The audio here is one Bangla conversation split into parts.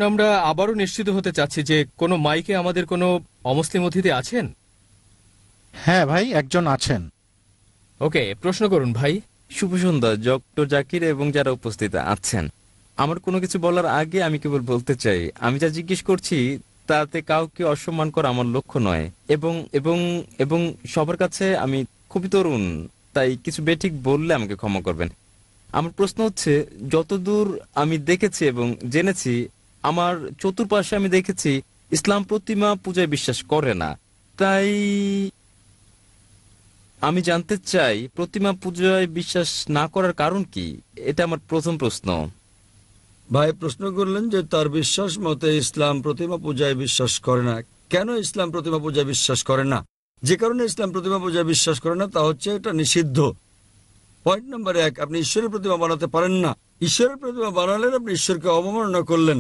আমরা আবারও নিশ্চিত হতে চাচ্ছি যে কোনো মাইকে আমাদের কোনো অমুসলিম অতিথি আছেন। হ্যাঁ ভাই, একজন আছেন। ওকে, প্রশ্ন করুন ভাই। শুভ সন্ধ্যা ডক্টর জাকির এবং যারা উপস্থিত আছেন। আমার কোনো কিছু বলার আগে আমি কেবল বলতে চাই, আমি যা জিজ্ঞেস করছি তাতে কাউকে অসম্মান করা আমার লক্ষ্য নয়, এবং এবং এবং সবার কাছে আমি খুবই তরুণ, তাই কিছু বেঠিক বললে আমাকে ক্ষমা করবেন। আমার প্রশ্ন হচ্ছে, যতদূর আমি দেখেছি এবং জেনেছি, আমার চতুর্পাশে আমি দেখেছি ইসলাম প্রতিমা পূজায় বিশ্বাস করে না। তাই আমি জানতে চাই প্রতিমা পূজায় বিশ্বাস না করার কারণ কি? এটা আমার প্রথম প্রশ্ন। ভাই প্রশ্ন করলেন যে তার বিশ্বাস মতে ইসলাম প্রতিমা পূজায় বিশ্বাস করে না। কেন ইসলাম প্রতিমা পূজায় বিশ্বাস করে না? যে কারণে ইসলাম প্রতিমা পূজায় বিশ্বাস করে না তা হচ্ছে এটা নিষিদ্ধ। পয়েন্ট নাম্বার 1, আপনি ঈশ্বরের প্রতিমা বানাতে পারেন না। ঈশ্বরের প্রতিমা বানালেন, আপনি ঈশ্বরকে অবমাননা করলেন।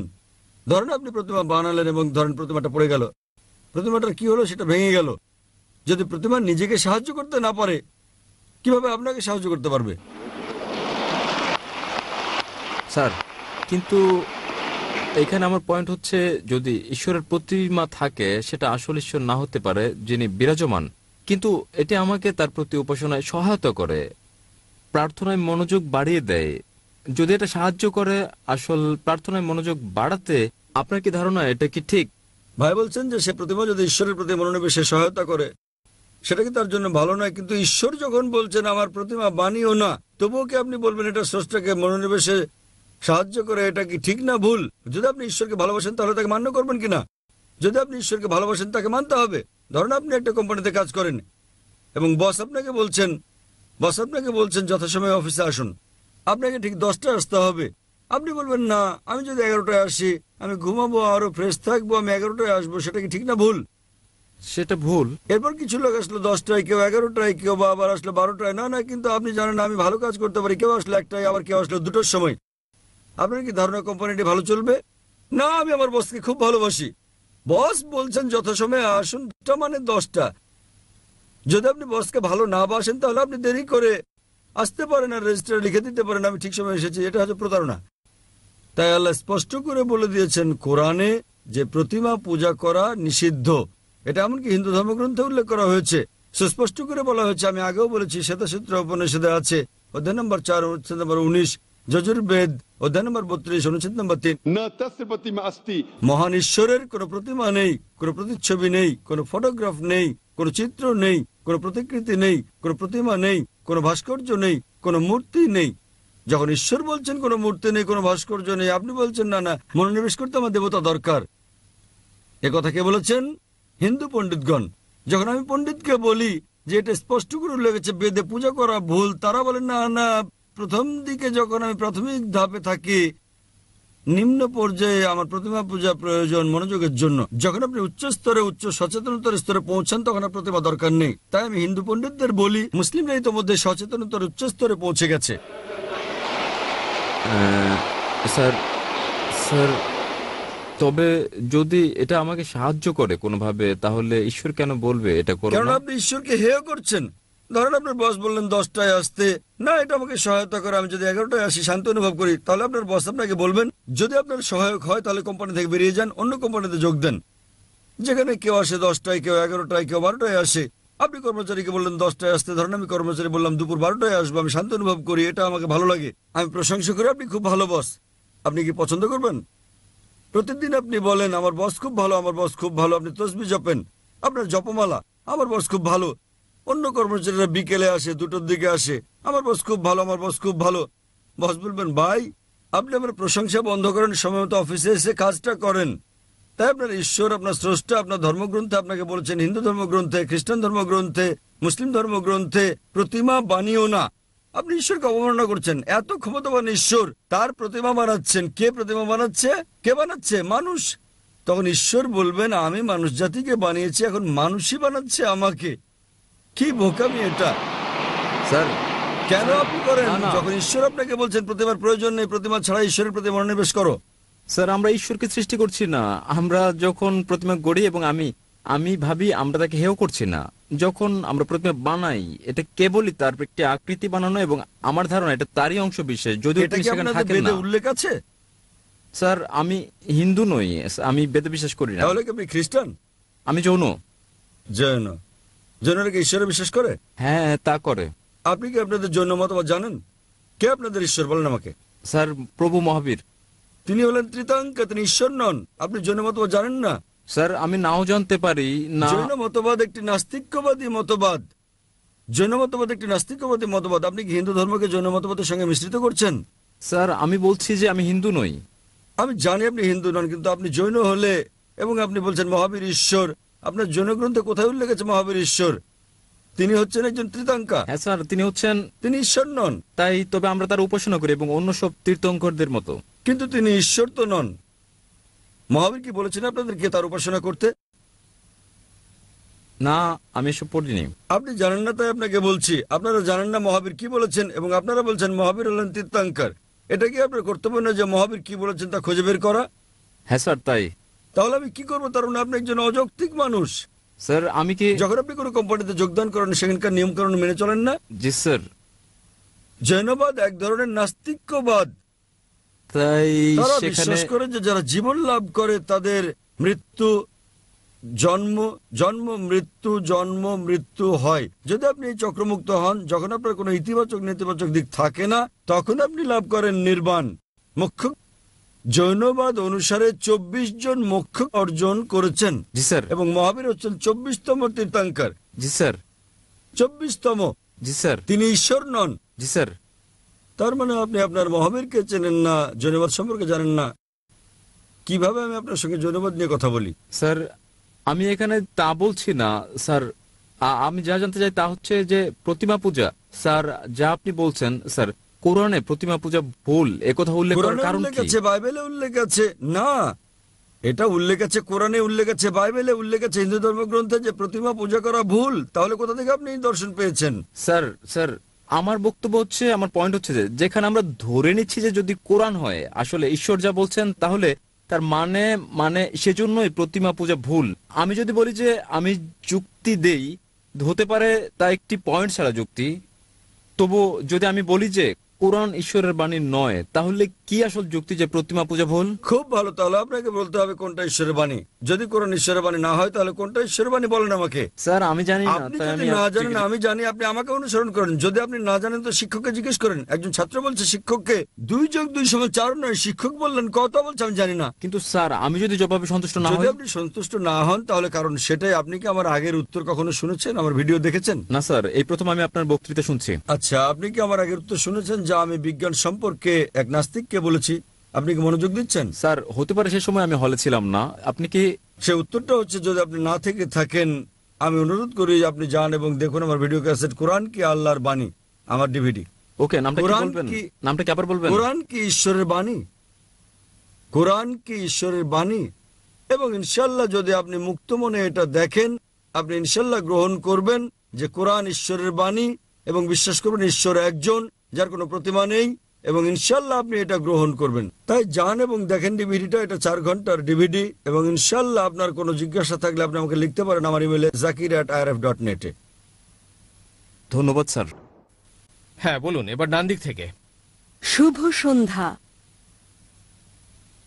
ধরেন আপনি প্রতিমা বানালেন এবং ধরেন প্রতিমাটা পড়ে গেল, প্রতিমাটার কি হলো? সেটা ভেঙে গেল। যদি প্রতিমা নিজেকে সাহায্য করতে না পারে, কিভাবে আপনাকে সাহায্য করতে পারবে? স্যার, কিন্তু এখানে আমার পয়েন্ট হচ্ছে, যদি ঈশ্বরের প্রতিমা থাকে সেটা আসল ঈশ্বর না হতে পারে যিনি বিরাজমান, কিন্তু এটি আমাকে তার প্রতি উপাসনায় সহায়তা করে, প্রার্থনায় মনোযোগ বাড়িয়ে দেয়। যদি এটা সাহায্য করে আসল প্রার্থনায় মনোযোগ বাড়াতে, আপনার কি ধারণা এটা কি ঠিক? ভাই বলছেন যে সে প্রতিমা যদি ঈশ্বরের প্রতি মনোনিবেশে সহায়তা করে সেটা কি তার জন্য ভালো নয়? কিন্তু ঈশ্বর যখন বলছেন আমার প্রতিমা বানিও না, তবুও কি আপনি বলবেন এটা স্রষ্টাকে মনোনিবেশে সাহায্য করে? এটা কি ঠিক না ভুল? যদি আপনি ঈশ্বরকে ভালোবাসেন তাহলে তাকে মান্য করবেন কিনা? যদি আপনি ঈশ্বরকে ভালোবাসেন তাকে মানতে হবে। ধরুন আপনি একটা কোম্পানিতে কাজ করেন এবং বস আপনাকে বলছেন যথাসময়ে অফিসে আসুন, আপনাকে ঠিক 10টায় আসতে হবে। আপনি বলবেন না, আমি যদি 11টায় আসি আমি ঘুমাবো, আরো ফ্রেশ থাকবো, আমি 11টায় আসবো। সেটা কি ঠিক না ভুল? সেটা ভুল। এরপর কিছু লোক আসলো 10টায়, কেউ 11টায়, কেউ বা আবার আসলো 12টায়। না কিন্তু আপনি জানেন আমি ভালো কাজ করতে পারি। কেউ আসলো 1টায়, আবার কেউ আসলো 2টোর সময়। আপনার কি ধারণা কোম্পানিটি ভালো চলবে? না, আমি আমার বসকে খুব ভালোবাসি। বস বলছেন যথাসময়ে আসুন, মানে 10টা। যদি আপনি বসকে ভালো না বাসেন তাহলে আপনি দেরি করে আসতে পারেন আর রেজিস্টারে লিখে দিতে পারেন আমি ঠিক সময় এসেছি। এটা হচ্ছে প্রতারণা। তাই আল্লাহ স্পষ্ট করে বলে দিয়েছেন কোরআনে যে প্রতিমা পূজা করা নিষিদ্ধ। এটা এমনকি হিন্দু ধর্মগ্রন্থে উল্লেখ করা হয়েছে, সুস্পষ্ট করে বলা হয়েছে। আমি আগেও বলেছি, শ্বেতাসূত্র উপনিষদে আছে, অধ্যায় নম্বর 4 অনুচ্ছেদ নম্বর 19, যজুর্বেদ অধ্যায় নম্বর 32 অনুচ্ছেদ নম্বর 3। মহান ঈশ্বরের কোনো প্রতিমা নেই, কোনো প্রতিচ্ছবি নেই, কোনো ফটোগ্রাফ নেই, কোনো চিত্র নেই, কোনো প্রতিকৃতি নেই, কোনো প্রতিমা নেই, কোনো ভাস্কর্য নেই, কোনো মূর্তি নেই। যখন ঈশ্বর বলছেন কোনো মূর্তি নেই, কোনো ভাস্কর্য নেই, আপনি বলছেন না মনোনিবেশ করতে আমার দেবতা দরকার। কথা কে বলেছেন? হিন্দু পণ্ডিতগণ। যখন আমি পণ্ডিতকে বলি যে এটা স্পষ্ট করে উল্লেখ আছে বেদে পূজা করা ভুল, তারা বলেন না প্রথম দিকে যখন আমি প্রাথমিক ধাপে থাকি, নিম্ন পর্যায়ে আমার প্রতিমা পূজা প্রয়োজন মনোযোগের জন্য। যখন আপনি উচ্চ স্তরে, উচ্চ সচেতনতার স্তরে পৌঁছান তখন আর প্রতিমা দরকার নেই। তাই আমি হিন্দু পণ্ডিতদের বলি মুসলিমরা ইতোমধ্যে সচেতনতার উচ্চ স্তরে পৌঁছে গেছে। স্যার স্যার তবে যদি এটা আমাকে সাহায্য করে কোনোভাবে, তাহলে ঈশ্বর কেন বলবে এটা করো না? কারণ আপনি ঈশ্বরকে হেয় করছেন। ধরেন আপনার বস বললেন 10টায় আসতে, না এটা আমাকে সহায়তা করে, আমি যদি 11টায় আসি শান্তি অনুভব করি, তাহলে আপনার বস আপনাকে বলবেন যদি আপনার সহায়ক হয় তাহলে কোম্পানি থেকে বেরিয়ে যান, অন্য কোম্পানিতে যোগ দেন, যেখানে কেউ আসে 10টায়, কেউ 11টায়, কেউ 12টায় আসে। আপনি কর্মচারীকে বললেন 10টায় আসতে, ধরেন আমি কর্মচারী বললাম দুপুর 12টায় আসবো, আমি শান্তি অনুভব করি, এটা আমাকে ভালো লাগে, আমি প্রশংসা করি আপনি খুব ভালো বস। আপনি কি পছন্দ করবেন? প্রতিদিন আপনি বলেন আমার বস খুব ভালো, আমার বস খুব ভালো, আপনি তসবিহ জপেন, আপনার জপমালা আমার বস খুব ভালো। অন্য কর্মচারীরা বিকেলে আসে, 2টোর দিকে আসে, আমার বস খুব ভালো, আমার বস খুব ভালো। বস বলবেন ভাই আপনি আমার প্রশংসা বন্ধ করেন, সময় মতো অফিসে এসে কাজটা করেন। তাই আপনার ঈশ্বর, আপনার স্রষ্টা আপনার ধর্মগ্রন্থে আপনাকে বলেছেন, হিন্দু ধর্মগ্রন্থে, খ্রিস্টান ধর্মগ্রন্থে, মুসলিম ধর্মগ্রন্থে প্রতিমা বানিও না। আপনি ঈশ্বরকে অবমাননা করছেন। এত ক্ষমতাবান ঈশ্বর, তার প্রতিমা বানাচ্ছেন। কে প্রতিমা বানাচ্ছে? কে বানাচ্ছে? মানুষ। তখন ঈশ্বর বলবেন আমি মানুষ জাতিকে বানিয়েছি, এখন মানুষই বানাচ্ছে আমাকে। কি বোকামি এটা! স্যার কেন আপনি করেন? যখন ঈশ্বর আপনাকে বলছেন প্রতিমার প্রয়োজন নেই, প্রতিমা ছাড়া ঈশ্বরের প্রতি মনোনিবেশ করো। স্যার আমরা ঈশ্বরকে সৃষ্টি করছি না। আমরা যখন প্রতিমা গড়ি এবং আমি ভাবি আমরা তাকে হেয় করছি না। যখন আমরা প্রতিমা বানাই এটা কেবলই তার একটি আকৃতি বানানো, এবং আমার ধারণা এটা তারই অংশ বিশেষ, যদিও তিনি সেখানে থাকেন না। উল্লেখ আছে স্যার আমি হিন্দু নই, আমি বেদে বিশ্বাস করি না। তাহলে কি আপনি খ্রিস্টান? আমি যৌন। জৈন? জৈনরা কি ঈশ্বরে বিশ্বাস করে? হ্যাঁ তা করে। আপনি কি আপনাদের জৈন মতবাদ জানেন? কে আপনাদের ঈশ্বর বলেন আমাকে? স্যার প্রভু মহাবীর। তিনি হলেন ত্রিতাঙ্কা, তিনি ঈশ্বর নন। আপনি জৈন মতবাদ জানেন না? স্যার আমি নাও জানতে পারি না। জৈন মতবাদ একটি নাস্তিক্যবাদী মতবাদ। জৈন মতবাদ একটি নাস্তিক্যবাদী মতবাদ। আপনি কি হিন্দু ধর্মকে জৈন মতবাদের সঙ্গে মিশ্রিত করছেন? স্যার আমি বলছি যে আমি হিন্দু নই। আমি জানি আপনি হিন্দু নন, কিন্তু আপনি জৈন হলে এবং আপনি বলছেন মহাবীর ঈশ্বর, আপনার জৈন গ্রন্থে কোথায় উল্লেখ আছে মহাবীর ঈশ্বর? তিনি হচ্ছেন একজন ত্রিতাঙ্কা। হ্যাঁ স্যার তিনি হচ্ছেন। তিনি ঈশ্বর নন। তাই তবে আমরা তার উপাসনা করি এবং অন্য সব তীর্থঙ্করদের মতো। কিন্তু তিনি ঈশ্বর তো নন। মহাবীর কি বলেছেন আপনাদেরকে তার উপাসনা করতে? না আমি এসব পড়িনি। আপনি জানেন না তাই আপনাকে বলছি। আপনারা জানেন না মহাবীর কি বলেছেন এবং আপনারা বলছেন মহাবীর হলেন তীর্থাঙ্কর। এটা কি আপনার কর্তব্য না যে মহাবীর কি বলেছেন তা খুঁজে বের করা? হ্যাঁ স্যার তাই। তাহলে আমি কি করবো? তার মানে আপনি একজন অযৌক্তিক মানুষ। স্যার আমি কি যখন আপনি কোনো কোম্পানিতে যোগদান করেন সেখানকার নিয়মকানুন মেনে চলেন না? জি স্যার। জৈনবাদ এক ধরনের নাস্তিক্যবাদ। তাই তারা সেখানে বিশ্বাস করে যে যারা জীবন লাভ করে তাদের মৃত্যু জন্ম জন্ম মৃত্যু জন্ম মৃত্যু হয়। যদি আপনি এই চক্রমুক্ত হন, যখন আপনার কোনো ইতিবাচক নেতিবাচক দিক থাকে না, তখন আপনি লাভ করেন নির্বাণ মোক্ষ। জৈনবাদ অনুসারে 24 জন মোক্ষ অর্জন করেছেন। জি স্যার। এবং মহাবীর হচ্ছেন 24তম তীর্থাঙ্কর। জি স্যার। 24তম। জি স্যার। তিনি ঈশ্বর নন। জি স্যার। তার মানে আপনি আপনার মহাবীরকে চেনেন না, জৈনবাদ সম্পর্কে জানেন না। কিভাবে আমি আপনার সঙ্গে জৈনবাদ নিয়ে কথা বলি? স্যার আমি এখানে তা বলছি না স্যার। আমি যা জানতে চাই তা হচ্ছে যে প্রতিমা পূজা। স্যার যা আপনি বলছেন স্যার কোরআনে প্রতিমা পূজা ভুল একথা উল্লেখ করার কোরআনে কারণ উল্লেখ কি? আছে, বাইবেলে উল্লেখ আছে। না, এটা উল্লেখ আছে কোরআনে, উল্লেখ আছে বাইবেলে, উল্লেখ আছে হিন্দু ধর্মগ্রন্থে যে প্রতিমা পূজা করা ভুল। তাহলে কোথা থেকে আপনি এই দর্শন পেয়েছেন? স্যার স্যার আমার বক্তব্য হচ্ছে, আমার পয়েন্ট হচ্ছে যে যেখানে আমরা ধরে নিচ্ছি যে যদি কোরআন হয় আসলে ঈশ্বর যা বলছেন, তাহলে তার মানে মানে সেজন্যই প্রতিমা পূজা ভুল। আমি যদি বলি যে আমি যুক্তি দেই, হতে পারে তা একটি পয়েন্ট ছাড়া যুক্তি। তবু যদি আমি বলি যে কোরআন ঈশ্বরের বাণী নয়, তাহলে কি আসল যুক্তি যে প্রতিমা পূজা ভুল? খুব ভালো, তাহলে আপনাকে বলতে হবে কোনটা ঈশ্বরের বাণী। যদি কোরআন ঈশ্বরের বাণী না হয় তাহলে কোনটা ঈশ্বরের বাণী বলেন আমাকে। স্যার আমি জানি না, আপনি তাই যদি আমি না জানেন আমি জানি, আপনি আমাকে অনুসরণ করেন। যদি আপনি না জানেন তো শিক্ষককে জিজ্ঞেস করেন। একজন ছাত্র বলছে শিক্ষককে 2+2=4 নয়, শিক্ষক বললেন কত বলছে আমি জানি না। কিন্তু স্যার আমি যদি জবাবে সন্তুষ্ট না যদি হই? আপনি সন্তুষ্ট না হন তাহলে কারণ সেটাই। আপনি কি আমার আগের উত্তর কখনো শুনেছেন, আমার ভিডিও দেখেছেন? না স্যার, এই প্রথম আমি আপনার বক্তৃতা শুনছি। আচ্ছা, আপনি কি আমার আগের উত্তর শুনেছেন যা আমি বিজ্ঞান সম্পর্কে এক নাস্তিককে বলেছি? আপনি কি মনোযোগ দিচ্ছেন? স্যার হতে পারে সে সময় আমি হলে ছিলাম না। আপনি কি? সে উত্তরটা হচ্ছে, যদি আপনি না থেকে থাকেন আমি অনুরোধ করি আপনি যান এবং দেখুন আমার ভিডিও ক্যাসেট কোরআন কি আল্লাহর বাণী, আমার ডিভিডি। ওকে, নামটা কি কোরআন বলবেন? কি- নামটা কি আবার বলবেন? কোরআন কি ঈশ্বরের বাণী? কোরআন কি ঈশ্বরের বাণী? এবং ইনশাল্লাহ যদি আপনি মুক্ত মনে এটা দেখেন, আপনি ইনশাল্লাহ গ্রহণ করবেন যে কোরআন ঈশ্বরের বাণী এবং বিশ্বাস করবেন ঈশ্বর একজন, যার কোনো প্রতিমা নেই, এবং ইনশাল্লাহ আপনি এটা গ্রহণ করবেন। তাই যান এবং দেখেন ডিভিডিটা, এটা 4 ঘন্টার ডিভিডি। এবং ইনশাল্লাহ আপনার কোনো জিজ্ঞাসা থাকলে আপনি আমাকে লিখতে পারেন আমার ইমেলে zakir@irf.net এ। ধন্যবাদ স্যার। হ্যাঁ বলুন, এবার ডান দিক থেকে। শুভ সন্ধ্যা।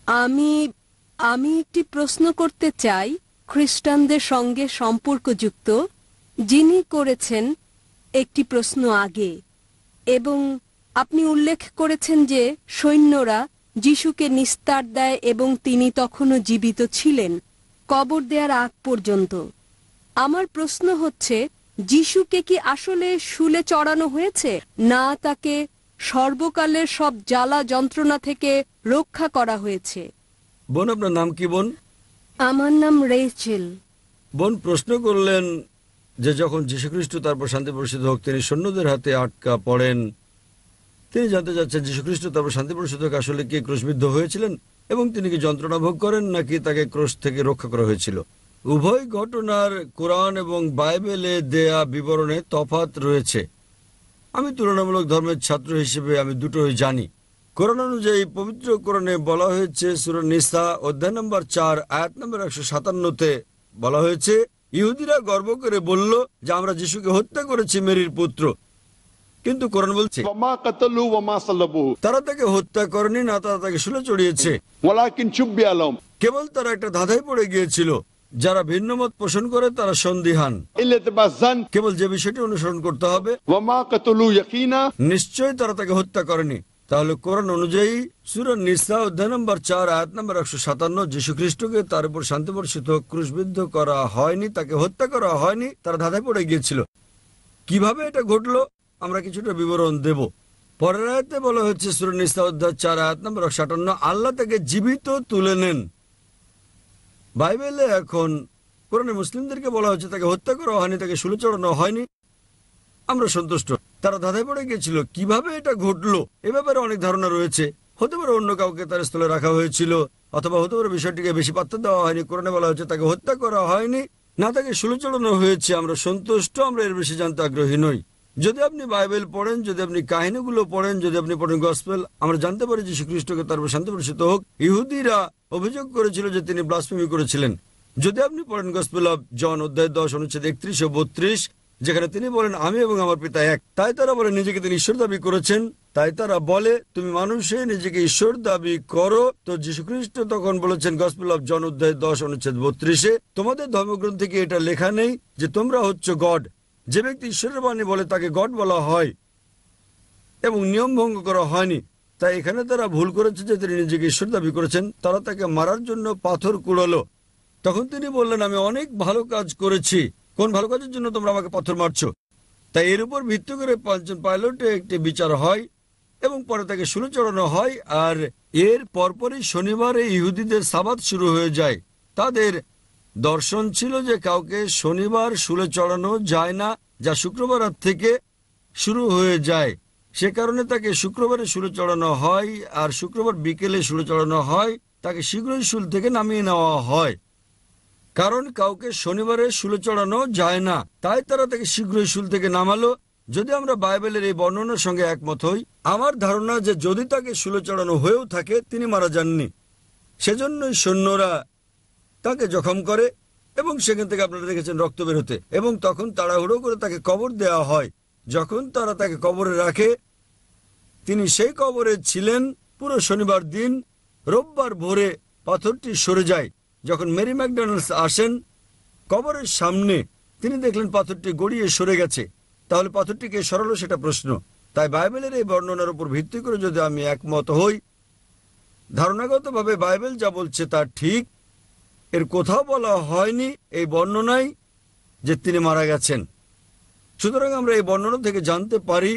আমি আমি একটি প্রশ্ন করতে চাই খ্রিস্টানদের সঙ্গে সম্পর্কযুক্ত, যিনি করেছেন একটি প্রশ্ন আগে, এবং আপনি উল্লেখ করেছেন যে সৈন্যরা যিশুকে নিস্তার দেয় এবং তিনি তখনও জীবিত ছিলেন কবর দেওয়ার আগ পর্যন্ত। আমার প্রশ্ন হচ্ছে, যিশুকে কি আসলে শুলে চড়ানো হয়েছে, না তাকে সর্বকালের সব জ্বালা যন্ত্রণা থেকে রক্ষা করা হয়েছে? বোন, আপনার নাম কি বোন? আমার নাম রেচেল। বোন প্রশ্ন করলেন যে যখন যীশুখ্রিস্ট, তারপর শান্তি প্রসিদ্ধ হোক, তিনি সৈন্যদের হাতে আটকা পড়েন, তিনি জানতে চাচ্ছেন যীশুখ্রিস্ট তারপর শান্তি প্রসিদ্ধ হোক আসলে কি ক্রুশবিদ্ধ হয়েছিলেন এবং তিনি কি যন্ত্রণা ভোগ করেন নাকি তাকে ক্রুশ থেকে রক্ষা করা হয়েছিল। উভয় ঘটনার কোরআন এবং বাইবেলে দেয়া বিবরণে তফাৎ রয়েছে। আমি তুলনামূলক ধর্মের ছাত্র হিসেবে আমি দুটোই জানি। কোরআন অনুযায়ী পবিত্র কোরআনে বলা হয়েছে, সূরা নিসা অধ্যায় নম্বর 4 আয়াত নম্বর 157-তে বলা হয়েছে, ইহুদিরা গর্ব করে বলল যে আমরা যিশুকে হত্যা করেছি, মেরির পুত্র। কিন্তু কোরআন বলছে وما قتلوا وما صلبوه তারা তাকে হত্যা করেনি, না তারা তাকে শুলে চড়িয়েছে, ولكن شبه لهم কেবল তারা একটা ধাঁধায় পড়ে গিয়েছিল। যারা ভিন্ন মত পোষণ করে তারা সন্দিহান, إلا تبع الظن কেবল যে বিষয়টি অনুসরণ করতে হবে। وما قتلوا يقينا নিশ্চয়ই তারা তাকে হত্যা করেনি। তাহলে কোরআন অনুযায়ী সূরা নিসা অধ্যায় নম্বর 4 আয়াত নম্বর 157, যীশু খ্রিস্টকে তার উপর শান্তি বর্ষিত হোক ক্রুশবিদ্ধ করা হয়নি, তাকে হত্যা করা হয়নি, তারা ধাঁধায় পড়ে গিয়েছিল। কিভাবে এটা ঘটলো আমরা কিছুটা বিবরণ দেব। পরের আয়াতে বলা হচ্ছে সূরা নিসা অধ্যায় 4 আয়াত নম্বর 58, আল্লাহ তাকে জীবিত তুলে নেন। বাইবেলে এখন কোরআনে মুসলিমদেরকে বলা হচ্ছে তাকে হত্যা করা হয়নি, তাকে শুলে চড়ানো হয়নি, আমরা সন্তুষ্ট। তারা ধাঁধায় পড়ে গিয়েছিল কিভাবে এটা ঘটলো। এ ব্যাপারে অনেক ধারণা রয়েছে। হতে পারে অন্য কাউকে তার স্থলে রাখা হয়েছিল, অথবা হতে পারে বিষয়টিকে বেশি পাত্র দেওয়া হয়নি। কোরআনে বলা হচ্ছে তাকে হত্যা করা হয়নি, না তাকে শুলে চড়ানো হয়েছে। আমরা সন্তুষ্ট, আমরা এর বেশি জানতে আগ্রহী নই। যদি আপনি বাইবেল পড়েন, যদি আপনি কাহিনীগুলো পড়েন, যদি আপনি পড়েন গসপেল, আমরা জানতে পারি যীশু খ্রিস্টকে তার উপর শান্তি বর্ষিত হোক ইহুদিরা অভিযোগ করেছিল যে তিনি ব্লাসফেমি করেছিলেন। যদি আপনি পড়েন গসপেল অফ জন অধ্যায় 10 অনুচ্ছেদ 31 ও 32, যেখানে তিনি বলেন আমি এবং আমার পিতা এক, তাই তারা বলে নিজেকে তিনি ঈশ্বর দাবি করেছেন। তাই তারা বলে তুমি মানুষে নিজেকে ঈশ্বর দাবি করো। তো যীশুখ্রিস্ট তখন বলেছেন গসপেল অফ জন অধ্যায় 10 অনুচ্ছেদ 32, তোমাদের ধর্মগ্রন্থে কি এটা লেখা নেই যে তোমরা হচ্ছে গড? যে ব্যক্তি ঈশ্বরের বাণী বলে তাকে গড বলা হয় এবং নিয়ম ভঙ্গ করা হয়নি। তাই এখানে তারা ভুল করেছে যে তিনি নিজেকে ঈশ্বর দাবি করেছেন। তারা তাকে মারার জন্য পাথর কুড়ালো। তখন তিনি বললেন আমি অনেক ভালো কাজ করেছি, কোন ভালো কাজের জন্য তোমরা আমাকে পাথর মারছো? তাই এর উপর ভিত্তি করে 5 জন পাইলটে একটি বিচার হয় এবং পরে তাকে শুলে চড়ানো হয়। আর এর পরপরই শনিবারে ইহুদিদের সাবাত শুরু হয়ে যায়। তাদের দর্শন ছিল যে কাউকে শনিবার শুলে চড়ানো যায় না, যা শুক্রবার রাত থেকে শুরু হয়ে যায়। সে কারণে তাকে শুক্রবারে শুলে চড়ানো হয়, আর শুক্রবার বিকেলে শুলে চড়ানো হয়। তাকে শীঘ্রই শুল থেকে নামিয়ে নেওয়া হয়, কারণ কাউকে শনিবারে শুলে চড়ানো যায় না। তাই তারা তাকে শীঘ্রই শুল থেকে নামালো। যদি আমরা বাইবেলের এই বর্ণনার সঙ্গে একমত হই, আমার ধারণা যে যদি তাকে শুলে চড়ানো হয়েও থাকে তিনি মারা যাননি। সেজন্যই সৈন্যরা তাকে জখম করে এবং সেখান থেকে আপনারা দেখেছেন রক্ত বের হতে, এবং তখন তাড়াহুড়ো করে তাকে কবর দেওয়া হয়। যখন তারা তাকে কবরে রাখে, তিনি সেই কবরে ছিলেন পুরো শনিবার দিন। রোববার ভোরে পাথরটি সরে যায়। যখন মেরি ম্যাকডোনাল্ডস আসেন কবরের সামনে, তিনি দেখলেন পাথরটি গড়িয়ে সরে গেছে। তাহলে পাথরটিকে সরালো সেটা প্রশ্ন। তাই বাইবেলের এই বর্ণনার উপর ভিত্তি করে যদি আমি একমত হই, ধারণাগতভাবে বাইবেল যা বলছে তা ঠিক। এর কোথাও বলা হয়নি এই বর্ণনায় যে তিনি মারা গেছেন। সুতরাং আমরা এই বর্ণনা থেকে জানতে পারি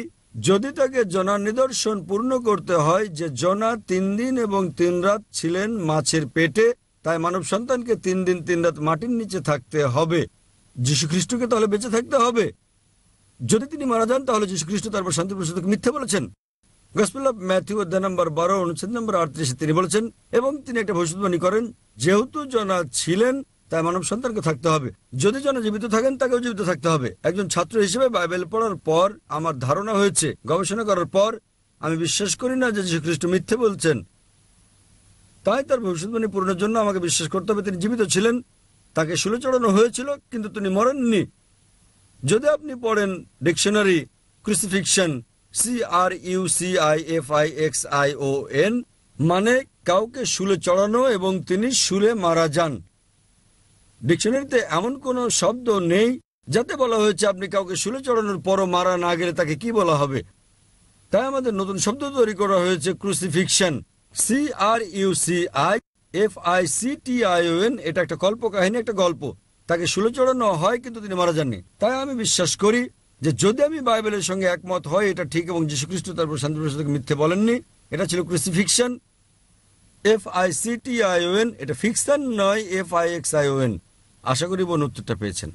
যদি তাকে জনার নিদর্শন পূর্ণ করতে হয় যে জনা 3 দিন এবং 3 রাত ছিলেন মাছের পেটে, তাই মানব সন্তানকে 3 দিন 3 রাত মাটির নিচে থাকতে হবে। যীশু খ্রিস্টকে তাহলে বেঁচে থাকতে হবে। যদি তিনি মারা যান তাহলে যীশু খ্রিস্ট তারপর শান্তি প্রসাদকে মিথ্যে বলেছেন। গসপেল অফ ম্যাথিউ অধ্যায় নম্বর 12 অনুচ্ছেদ নম্বর 38 তিনি বলেছেন, এবং তিনি একটা ভবিষ্যদ্বাণী করেন যেহেতু জনা ছিলেন তাই মানব সন্তানকে থাকতে হবে। যদি জনা জীবিত থাকেন তাকেও জীবিত থাকতে হবে। একজন ছাত্র হিসেবে বাইবেল পড়ার পর আমার ধারণা হয়েছে, গবেষণা করার পর আমি বিশ্বাস করি না যে যীশু খ্রিস্ট মিথ্যে বলছেন। তাই তার ভবিষ্যদ্বাণী পূরণের জন্য আমাকে বিশ্বাস করতে হবে তিনি জীবিত ছিলেন, তাকে শুলে চড়ানো হয়েছিল, কিন্তু তিনি মরেননি। যদি আপনি পড়েন ডিকশনারি ক্রুসিফিকশন, CRUCIFIXION, মানে কাউকে শুলে চড়ানো এবং তিনি শুলে মারা যান। ডিকশনারিতে এমন কোনো শব্দ নেই যাতে বলা হয়েছে আপনি কাউকে শুলে চড়ানোর পরও মারা না গেলে তাকে কি বলা হবে। তাই আমাদের নতুন শব্দ তৈরি করা হয়েছে ক্রুসিফিকশন, CRUCIFICTION। এটা একটা কল্পকাহিনী, একটা গল্প। তাকে শুলে চড়ানো হয় কিন্তু তিনি মারা যাননি। তাই আমি বিশ্বাস করি যে যদি আমি বাইবেলের সঙ্গে একমত হয় এটা ঠিক, এবং যীশু খ্রিস্ট তারপর শান্তি প্রসাদকে মিথ্যে বলেননি। এটা ছিল ক্রুসিফিকশন, FICTION। এটা ফিকশন নয়, FIXION। আশা করি বোন উত্তরটা পেয়েছেন।